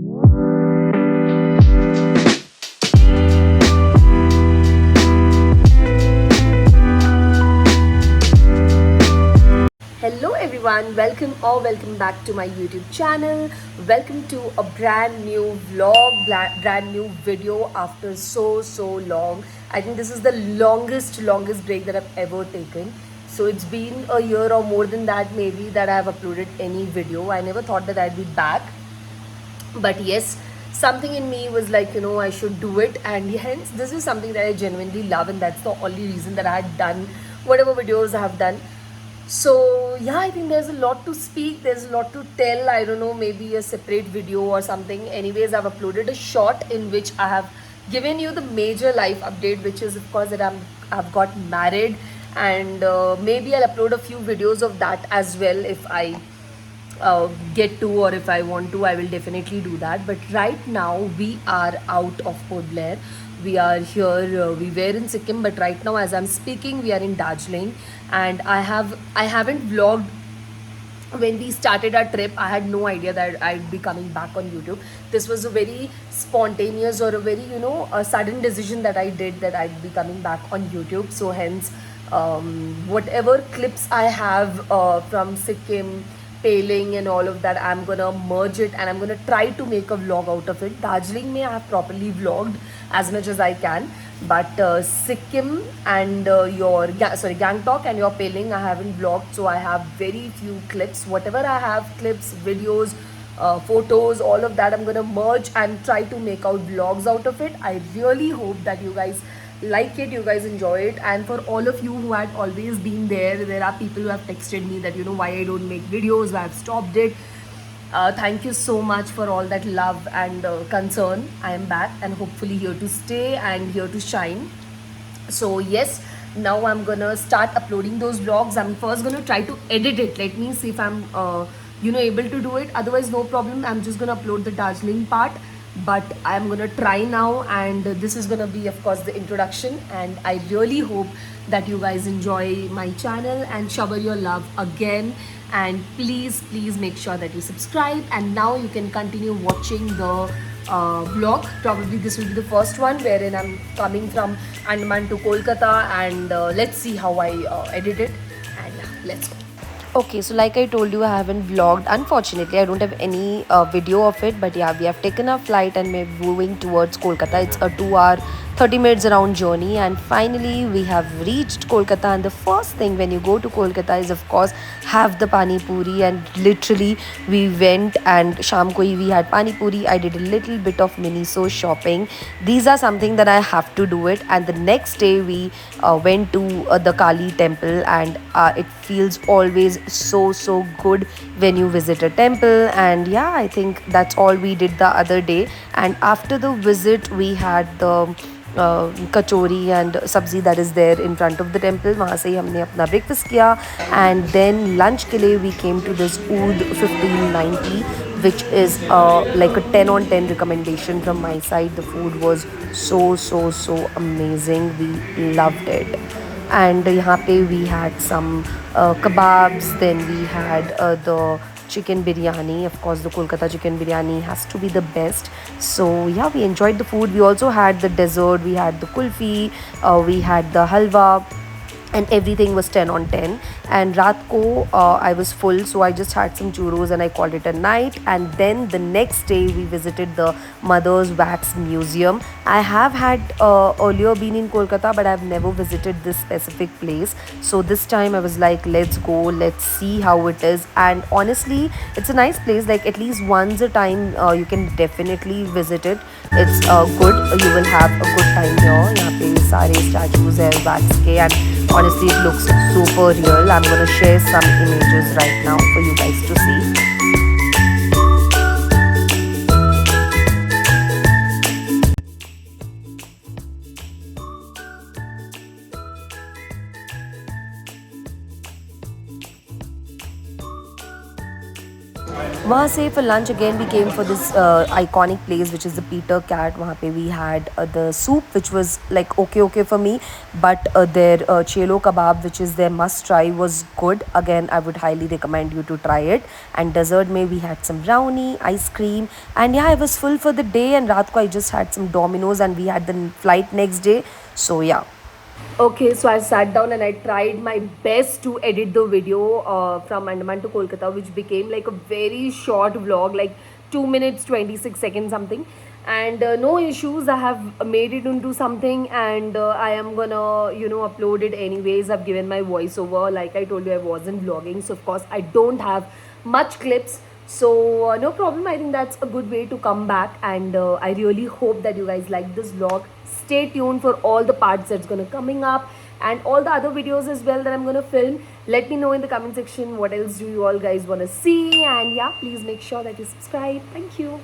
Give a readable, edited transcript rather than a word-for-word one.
Hello everyone, welcome back to my YouTube channel. Welcome to a brand new vlog, brand new video after so long. I think this is the longest break that I've ever taken. So it's been a year or more than that maybe that I have uploaded any video. I never thought that I'd be back, but yes, something in me was like, I should do it, and hence this is something that I genuinely love, and that's the only reason that I had done whatever videos I have done. So yeah, I think there's a lot to speak, there's a lot to tell. I don't know, maybe a separate video or something. Anyways, I've uploaded a short in which I have given you the major life update, which is of course that I've got married, and maybe I'll upload a few videos of that as well if I get to, or if I want to, I will definitely do that. But right now we are out of Port Blair. We are here. We were in Sikkim, but right now, as I'm speaking, we are in Darjeeling, and I haven't vlogged. When we started our trip, I had no idea that I'd be coming back on YouTube. This was a very spontaneous, or a very a sudden decision that I did, that I'd be coming back on YouTube. So hence, whatever clips I have from Sikkim, Pailing and all of that, I'm gonna merge it, and I'm gonna try to make a vlog out of it. Darjeeling may I have properly vlogged as much as I can, but Sikkim and Gangtok and your Pailing, I haven't vlogged, so I have very few clips. Whatever I have, clips, videos, photos, all of that, I'm gonna merge and try to make out vlogs out of it. I really hope that you guys like it, you guys enjoy it. And for all of you who had always been there are people who have texted me that why I don't make videos, why I've stopped it. Thank you so much for all that love and concern. I am back, and hopefully here to stay and here to shine. So yes, now I'm gonna start uploading those vlogs. I'm first gonna try to edit it. Let me see if I'm able to do it. Otherwise, no problem, I'm just gonna upload the Darjeeling part. But I'm gonna try now, and this is gonna be of course the introduction, and I really hope that you guys enjoy my channel and shower your love again. And please make sure that you subscribe, and now you can continue watching the vlog. Probably this will be the first one wherein I'm coming from Andaman to Kolkata, and let's see how I edit it, and let's go. Okay, so like I told you, I haven't vlogged. Unfortunately, I don't have any video of it. But yeah, we have taken a flight and we're moving towards Kolkata. It's a 2 hour, 30 minutes around journey. And finally, we have reached Kolkata. And the first thing when you go to Kolkata is, of course, have the Pani Puri. And literally, we went, and Sham Koi we had Pani Puri. I did a little bit of Miniso shopping. These are something that I have to do it. And the next day, we went to the Kali temple, and it feels always so good when you visit a temple. And yeah, I think that's all we did the other day. And after the visit, we had the kachori and sabzi that is there in front of the temple. वहाँ से ही हमने अपना breakfast किया, and then lunch के लिए we came to this Oud 1590, which is like a 10 on 10 recommendation from my side. The food was so amazing. We loved it. And यहाँ पे we had some kebabs, then we had the chicken biryani. Of course, the Kolkata chicken biryani has to be the best. So yeah, we enjoyed the food. We also had the dessert. We had the kulfi, we had the halwa, and everything was 10 on 10. And raat ko I was full, so I just had some churros and I called it a night. And then the next day we visited the Mother's Wax Museum. I have had earlier been in Kolkata, but I've never visited this specific place. So this time I was like, let's go, let's see how it is. And honestly, it's a nice place. Like at least once a time you can definitely visit it. It's good. You will have a good time here. यहाँ पे सारे statues है wax के, and honestly it looks super real. I'm gonna share some images right now for you guys to see. वहाँ से for lunch again we came for this iconic place which is the Peter Cat. वहाँ पे we had the soup which was like okay for me, but their chelo kebab which is their must try was good. Again, I would highly recommend you to try it. And dessert में we had some brownie, ice cream, and yeah, I was full for the day. And रात को I just had some Domino's and we had the flight next day. So yeah. Okay, so I sat down and I tried my best to edit the video from Andaman to Kolkata, which became like a very short vlog, like 2 minutes 26 seconds something. And no issues, I have made it into something, and I am gonna, upload it anyways. I've given my voiceover. Like I told you, I wasn't vlogging, so of course I don't have much clips. So no problem. I think that's a good way to come back, and I really hope that you guys like this vlog. Stay tuned for all the parts that's gonna coming up, and all the other videos as well that I'm gonna film. Let me know in the comment section what else do you all guys wanna see, and yeah, please make sure that you subscribe. Thank you.